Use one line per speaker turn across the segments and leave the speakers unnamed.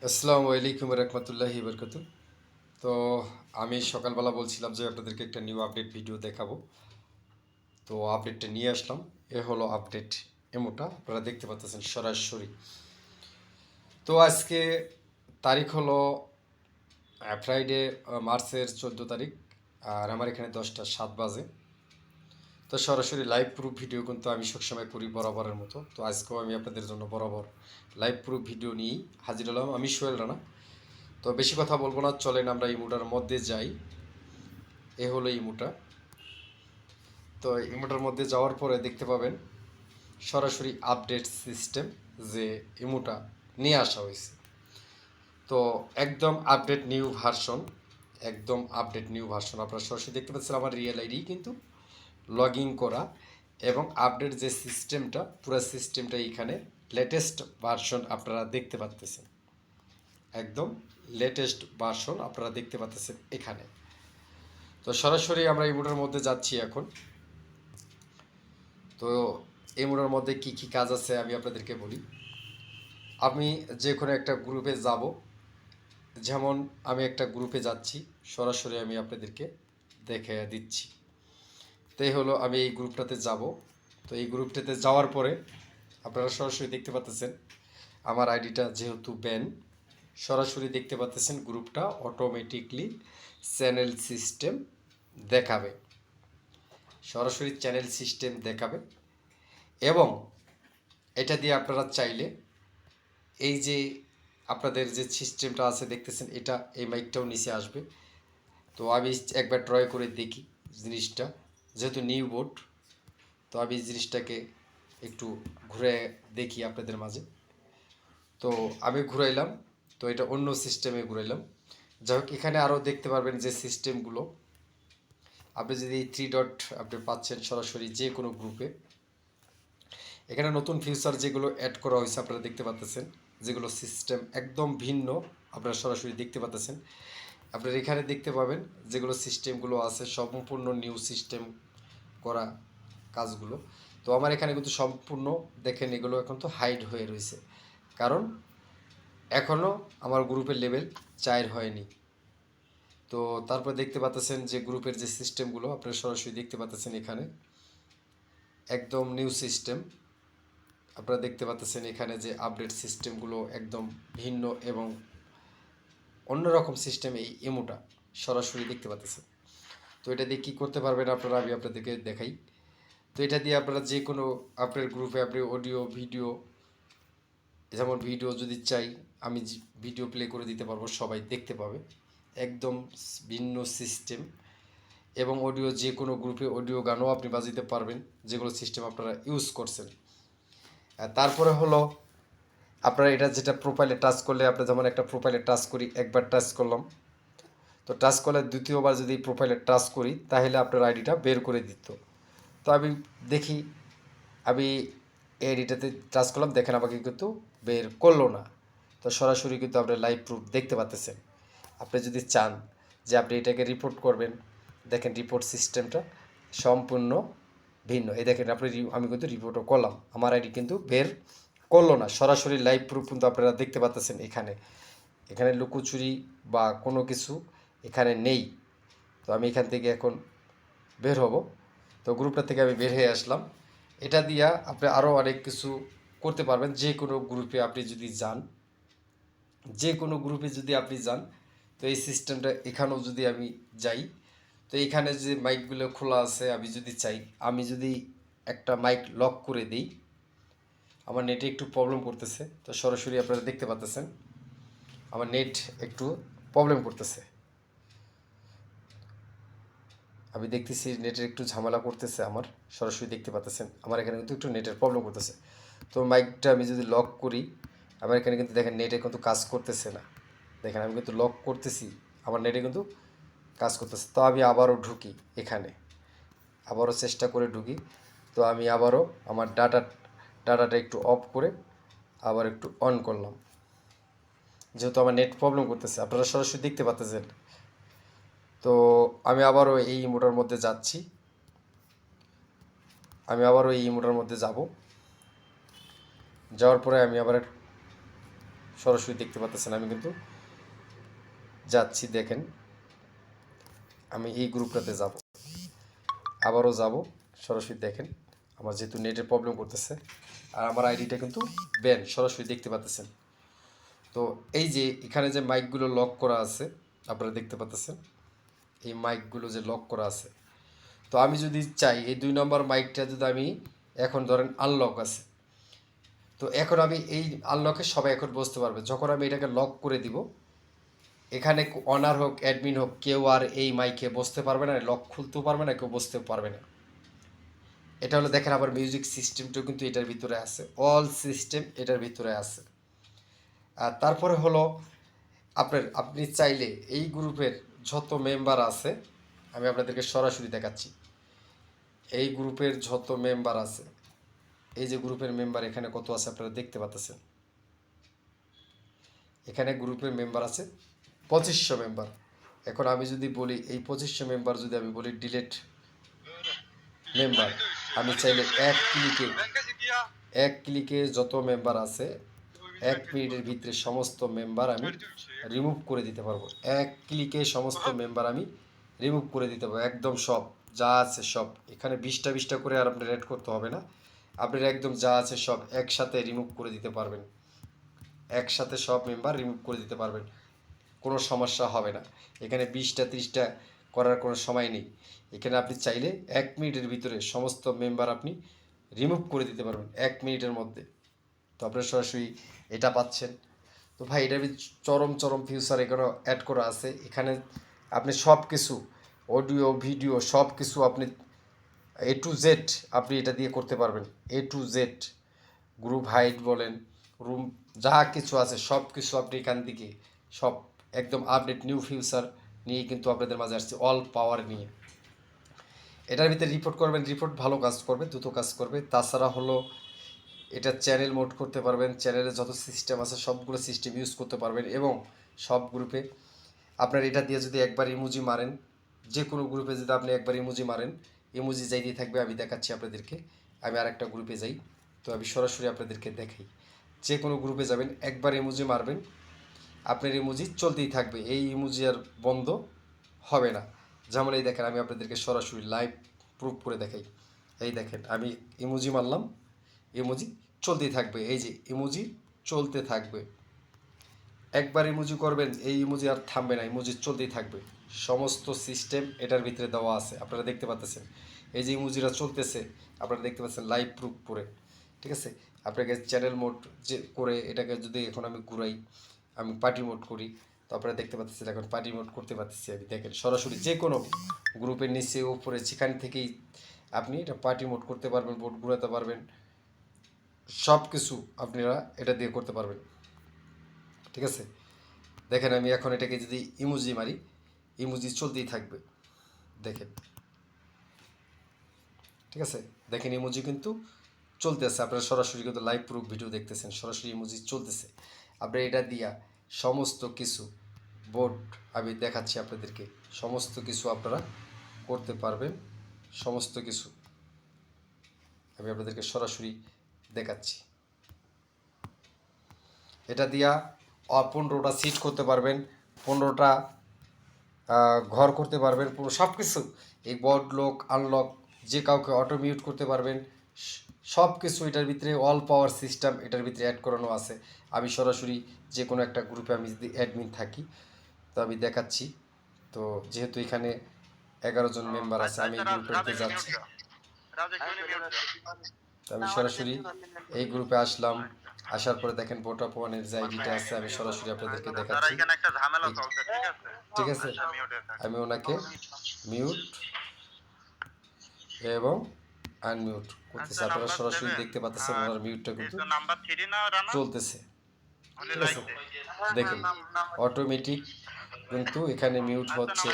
আসসালামু আলাইকুম রহমতুল্লাহি বরকত। তো আমি সকালবেলা বলছিলাম যে আপনাদেরকে একটা নিউ আপডেট ভিডিও দেখাবো। তো আপডেটটা নিয়ে আসলাম। এ হলো আপডেট এমোটা, আপনারা দেখতে পাচ্ছেন সরাসরি। তো আজকে তারিখ হলো ফ্রাইডে, মার্চের 14 তারিখ। আর আমার এখানে 10টা 7 বাজে। তো সরাসরি লাইভ প্রুফ ভিডিও কিন্তু আমি সবসময় করি বরাবরের মতো। তো আজকেও আমি আপনাদের জন্য বরাবর লাইভ প্রুফ ভিডিও নিয়েই হাজির হলাম। আমি সোহেল রানা। তো বেশি কথা বলবো না, চলেন আমরা ইমোটার মধ্যে যাই। এ হলো ইমোটা। তো ইমোটার মধ্যে যাওয়ার পরে দেখতে পাবেন সরাসরি আপডেট সিস্টেম, যে ইমোটা নিয়ে আসা হয়েছে। তো একদম আপডেট নিউ ভার্সন, একদম আপডেট নিউ ভার্সন আপনারা সরাসরি দেখতে পাচ্ছেন। আমার রিয়েল আইডি কিন্তু লগ ইন করা, এবং আপডেট যে সিস্টেমটা, পুরো সিস্টেমটা এখানে লেটেস্ট ভার্সন আপনারা দেখতে পাচ্ছেন। একদম লেটেস্ট ভার্সন আপনারা দেখতে পাচ্ছেন এখানে। তো সরাসরি আমরা ইমোটার মধ্যে যাচ্ছি এখন। তো এই মোড়ের মধ্যে কি কি কাজ আছে আমি আপনাদেরকে বলি। আমি যে কোনো একটা গ্রুপে যাব, যেমন আমি একটা গ্রুপে যাচ্ছি, সরাসরি আমি আপনাদেরকে দেখে দিচ্ছি। তো এই হলো, আমি এই গ্রুপটাতে যাব। তো এই গ্রুপটাতে যাওয়ার পরে আপনারা সরাসরি দেখতে পাচ্ছেন আমার আইডিটা যেহেতু ব্যান, সরাসরি দেখতে পাচ্ছেন গ্রুপটা অটোমেটিকলি চ্যানেল সিস্টেম দেখাবে, সরাসরি চ্যানেল সিস্টেম দেখাবে। এবং এটা দিয়ে আপনারা চাইলে এই যে আপনাদের যে সিস্টেমটা আছে দেখতেছেন, এটা এই মাইকটাও নিচে আসবে। তো আমি একবার ট্রাই করে দেখি জিনিসটা, যেহেতু নিউ বোর্ড। তো আমি জিনিসটাকে একটু ঘুরে দেখি আপনাদের মাঝে। তো আমি ঘুরাইলাম, তো এটা অন্য সিস্টেমে ঘুরাইলাম। যাই হোক, এখানে আরও দেখতে পারবেন যে সিস্টেমগুলো, আপনি যদি 3 ডট আপনি পাচ্ছেন সরাসরি যে কোনো গ্রুপে। এখানে নতুন ফিচার যেগুলো অ্যাড করা হয়েছে আপনারা দেখতে পাচ্ছেন, যেগুলো সিস্টেম একদম ভিন্ন, আপনারা সরাসরি দেখতে পাচ্ছেন। আপনারা এখানে দেখতে পাবেন যেগুলো সিস্টেমগুলো আছে সম্পূর্ণ নিউ সিস্টেম করা কাজগুলো। তো আমার এখানে কিন্তু সম্পূর্ণ দেখেন এগুলো এখন তো হাইড হয়ে রয়েছে, কারণ এখনও আমার গ্রুপের লেভেল 4 হয়নি। তো তারপর দেখতে পাচ্ছেন যে গ্রুপের যে সিস্টেমগুলো আপনারা সরাসরি দেখতে পাচ্ছেন এখানে একদম নিউ সিস্টেম। আপনারা দেখতে পাচ্ছেন এখানে যে আপডেট সিস্টেমগুলো একদম ভিন্ন এবং অন্যরকম সিস্টেম এই ইমোটা সরাসরি দেখতে পাচ্ছেন। তো এটা দিয়ে কী করতে পারবেন আপনারা, আমি আপনাদেরকে দেখাই। তো এটা দিয়ে আপনারা যে কোনো আপনার গ্রুপে আপনি অডিও ভিডিও, যেমন ভিডিও যদি চাই আমি ভিডিও প্লে করে দিতে পারবো, সবাই দেখতে পাবে। একদম ভিন্ন সিস্টেম। এবং অডিও যে কোনো গ্রুপে অডিও গানও আপনি বাজাতে পারবেন, যেগুলো সিস্টেম আপনারা ইউজ করছেন। আর তারপরে হলো আপনারা এটা যেটা প্রোফাইলে টাচ করলে, আমরা যেমন একটা প্রোফাইলে টাচ করি, একবার টাচ করলাম, তো টাচ করলে দ্বিতীয়বার যদি প্রোফাইলে টাচ করি তাহলে আপনার আইডিটা বের করে দিত। তো আমি দেখি, আমি এই আইডিটাতে টাচ করলাম, দেখেন আমাকে কিন্তু বের করলো না। তো সরাসরি কিন্তু আপনি লাইভ প্রুফ দেখতে পাচ্ছেন। আপনি যদি চান যে আপনি এটাকে রিপোর্ট করবেন, দেখেন রিপোর্ট সিস্টেমটা সম্পূর্ণ ভিন্ন। এই দেখেন আপনি, আমি কিন্তু রিপোর্টও করলাম, আমার আইডি কিন্তু বের করলো না। সরাসরি লাইভ প্রুফ কিন্তু আপনারা দেখতে পাচ্ছেন এখানে। এখানে লুকোচুরি বা কোনো কিছু এখানে নেই। তো আমি এখান থেকে এখন বের হব। তো গ্রুপটা থেকে আমি বের হয়ে আসলাম। এটা দিয়া আপনি আরও অনেক কিছু করতে পারবেন। যে কোনো গ্রুপে আপনি যদি যান, যে কোনো গ্রুপে যদি আপনি যান, তো এই সিস্টেমটা এখানেও যদি আমি যাই, তো এখানে যে মাইকগুলো খোলা আছে, আমি যদি চাই, আমি যদি একটা মাইক লক করে দিই, আমার নেটে একটু প্রবলেম করতেছে, তো সরাসরি আপনারা দেখতে পাচ্ছেন আমার নেট একটু প্রবলেম করতেছে। আমি দেখতেছি নেটের একটু ঝামেলা করতেছে আমার, সরাসরি দেখতে পাচ্ছেন আমার এখানে কিন্তু একটু নেটের প্রবলেম করতেছে। তো মাইকটা আমি যদি লক করি, আমার এখানে কিন্তু দেখেন নেটে কিন্তু কাজ করতেছে না। দেখেন আমি কিন্তু লক করতেছি, আমার নেটে কিন্তু কাজ করতেছে। তো আমি আবারও ঢুকি এখানে, আবারও চেষ্টা করে ঢুকি। তো আমি আবারও আমার ডাটাটা একটু অফ করে আবার একটু অন করলাম, যেহেতু আমার নেট প্রবলেম করতেছে, আপনারা সরাসরি দেখতে পাচ্ছেন। তো আমি আবারও এই মোটার মধ্যে যাচ্ছি, আমি আবারও এই মোটার মধ্যে যাব। যাওয়ার পরে আমি আবার সরাসরি দেখতে পাচ্ছেন আমি কিন্তু যাচ্ছি। দেখেন আমি এই গ্রুপটাতে যাব, আবারও যাব সরাসরি। দেখেন আমার যেহেতু নেটের প্রবলেম করতেছে আর আমার আইডিটা কিন্তু ব্যান, সরাসরি দেখতে পাচ্ছেন। তো এই যে এখানে যে মাইকগুলো লক করা আছে আপনারা দেখতে পাচ্ছেন, এই মাইকগুলো যে লক করা আছে, তো আমি যদি চাই এই 2 নম্বর মাইকটা যদি আমি এখন ধরেন আনলক আছে, তো এখন আমি এই আনলকে সবাই এখন বুঝতে পারবে। যখন আমি এটাকে লক করে দিব, এখানে অনার হোক অ্যাডমিন হোক কেউ আর এই মাইকে বসতে পারবে না, লক খুলতেও পারবে না, কেউ বসতেও পারবে না। এটা হলো দেখেন আবার মিউজিক সিস্টেমটাও কিন্তু এটার ভিতরে আছে, অল সিস্টেম এটার ভিতরে আছে। আর তারপরে হলো আপনি চাইলে এই গ্রুপের যত মেম্বার আছে আমি আপনাদেরকে সরাসরি দেখাচ্ছি। এই গ্রুপের যত মেম্বার আছে, এই যে গ্রুপের মেম্বার এখানে কত আছে আপনারা দেখতে পাচ্ছেন। এখানে গ্রুপের মেম্বার আছে 2500 মেম্বার। এখন আমি যদি বলি এই 2500 মেম্বার যদি আমি বলি ডিলেট মেম্বার, আমি চাইলে এক ক্লিকে যত মেম্বার আছে 1 মিনিটের ভিতরে সমস্ত মেম্বার আমি রিমুভ করে দিতে পারবো। এক ক্লিকে সমস্ত মেম্বার আমি রিমুভ করে দিতে পারবো, একদম সব যা আছে সব। এখানে 20টা করে আর আপনার অ্যাড করতে হবে না, আপনার একদম যা আছে সব একসাথে রিমুভ করে দিতে পারবেন, একসাথে সব মেম্বার রিমুভ করে দিতে পারবেন, কোনো সমস্যা হবে না। এখানে 20টা 30টা করার কোনো সময় নেই। এখানে আপনি চাইলে 1 মিনিটের ভিতরে সমস্ত মেম্বার আপনি রিমুভ করে দিতে পারবেন 1 মিনিটের মধ্যে। তো আপনারা সরাসরি এটা পাচ্ছেন। তো ভাই এটার চরম চরম ফিউচার এখানে অ্যাড করা আছে। এখানে আপনি সব কিছু অডিও ভিডিও সব কিছু আপনি A to Z আপনি এটা দিয়ে করতে পারবেন। A to Z group height বলেন, রুম যা কিছু আছে সব কিছু আপনি এখান থেকে সব একদম আপডেট নিউ ফিউচার নিয়ে কিন্তু আপনাদের মাঝে আসছে, অল পাওয়ার নিয়ে। এটার ভিতরে রিপোর্ট করবেন, রিপোর্ট ভালো কাজ করবে, দ্রুত কাজ করবে। তাছাড়া হলো এটা চ্যানেল মোড করতে পারবেন, চ্যানেলে যত সিস্টেম আছে সবগুলো সিস্টেম ইউজ করতে পারবেন। এবং সব গ্রুপে আপনার এটা দিয়ে যদি একবার ইমোজি মারেন, যে কোনো গ্রুপে যদি আপনি একবার ইমোজি মারেন, ইমোজি যাইতেই থাকবে। আমি দেখাচ্ছি আপনাদেরকে, আমি আরেকটা গ্রুপে যাই, তো আমি সরাসরি আপনাদেরকে দেখাই। যে কোনো গ্রুপে যাবেন, একবার ইমোজি মারবেন, আপনার ইমোজি চলতেই থাকবে, এই ইমোজি আর বন্ধ হবে না। যেমন এই দেখেন আমি আপনাদেরকে সরাসরি লাইভ প্রুফ করে দেখাই। এই দেখেন আমি ইমোজি মারলাম, ইমোজি চলতেই থাকবে, এই যে ইমোজি চলতে থাকবে। একবার ইমোজি করবেন, এই ইমোজি আর থামবে না, ইমোজি চলতেই থাকবে। সমস্ত সিস্টেম এটার ভিতরে দেওয়া আছে, আপনারা দেখতে পাচ্ছেন। এই যে ইমোজিটা চলতেছে আপনারা দেখতে পাচ্ছেন লাইভ প্রুফ করে, ঠিক আছে। আপনাকে চ্যানেল মোড যে করে এটাকে যদি এখন আমি ঘুরাই, আমি পার্টি মোড করি, তো আপনারা দেখতে পাচ্ছেন এখন পার্টি মোড করতে পারতেছি আমি। দেখেন সরাসরি যে কোনো গ্রুপের নিচে উপরে যেখান থেকেই আপনি এটা পার্টি মোড করতে পারবেন, বোর্ড ঘুরাতে পারবেন, সব কিছু আপনারা এটা দিয়ে করতে পারবেন, ঠিক আছে। দেখেন আমি এখন এটাকে যদি ইমোজি মারি, ইমোজি চলতেই থাকবে, দেখেন, ঠিক আছে। দেখেন ইমোজি কিন্তু চলতেছে, আপনারা সরাসরি কিন্তু লাইভ প্রুফ ভিডিও দেখতেছেন, সরাসরি ইমোজি চলতেছে। আপনারা এটা দিয়া সমস্ত কিছু বোর্ড আমি দেখাচ্ছি আপনাদেরকে, সমস্ত কিছু আপনারা করতে পারবেন, সমস্ত কিছু আমি আপনাদেরকে সরাসরি দেখাচ্ছি। এটা দিয়া 15টা সিট করতে পারবেন, 15টা ঘর করতে পারবেন, পুরো সব কিছু। এই বোর্ড লক আনলক যে কাউকে অটো মিউট করতে পারবেন, সব কিছু এটার ভিতরে অল পাওয়ার সিস্টেম এটার ভিতরে অ্যাড করানো আছে। আমি সরাসরি যে কোনো একটা গ্রুপে আমি যদি অ্যাডমিন থাকি, তো আমি দেখাচ্ছি। তো যেহেতু এখানে 11 জন মেম্বার আছে, আমি এই গ্রুপেতে যাচ্ছি, তো আমি সরাসরি এই গ্রুপে আসলাম। আসার পরে দেখেন ভোট অফ ওয়ানের যে আইডিটা আছে আমি সরাসরি আপনাদেরকে দেখাচ্ছি, ঠিক আছে। আমি ওনাকে মিউট এবং আনমিউট করতেছি, আপনারা সরাসরি দেখতে পাচ্ছেন ওনার মিউটটা কিন্তু চলতেছে, ঠিক আছে। দেখেন অটোমেটিক কিন্তু এখানে মিউট হচ্ছে,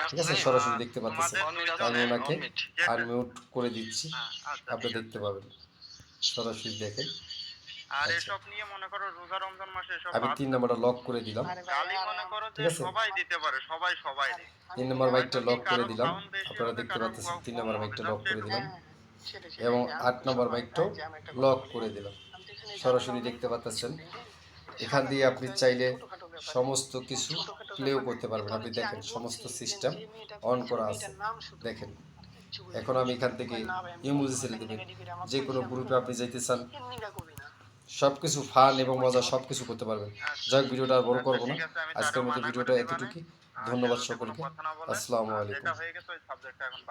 ঠিক আছে, সরাসরি দেখতে পাচ্ছেন। আমি ওনাকে আনমিউট করে দিচ্ছি, আপনি দেখতে পাবেন সরাসরি, দেখেন।
আর এসব নিয়ে মনে করো রোজা রমজান মাসে এসব
আমি 3 নম্বরটা লক করে দিলাম,
গালি মনে করো যে
ঠিক আছে।
সবাই দিতে পারে, সবাই সবাই
3 নম্বর মাইকটা লক করে দিলাম, আপনারা দেখতে পাচ্ছেন 3 নম্বর মাইকটা লক করে দিলাম এবং 8 নম্বর মাইকটাও লক করে দিলাম, সরাসরি দেখতে পাচ্ছেন। এখান দিয়ে আপনি চাইলে সমস্ত কিছু প্লেও করতে পারবেন। আপনি দেখেন সমস্ত সিস্টেম অন করা আছে। দেখেন এখন আমি এখান থেকে ইমোজি ছেড়ে দেবেন, যে কোনো গ্রুপে আপনি যাইতে চান সব কিছু ফান এবং মজা সব কিছু করতে পারবেন। যাই হোক, ভিডিওটা আর বড় করবো না,
ঠিক আছে, আমি
আজকের
তারও
মতো
মানা করে
ভিডিওটা
দিবানে।
এতটুকুই। ধন্যবাদ
সে যাতে কোনো
সকলকে।
কথা না বলে।
আসসালামু
আর
আলাইকুম।
যেটা হয়ে গেছে ওই সাবজেক্টটা এখন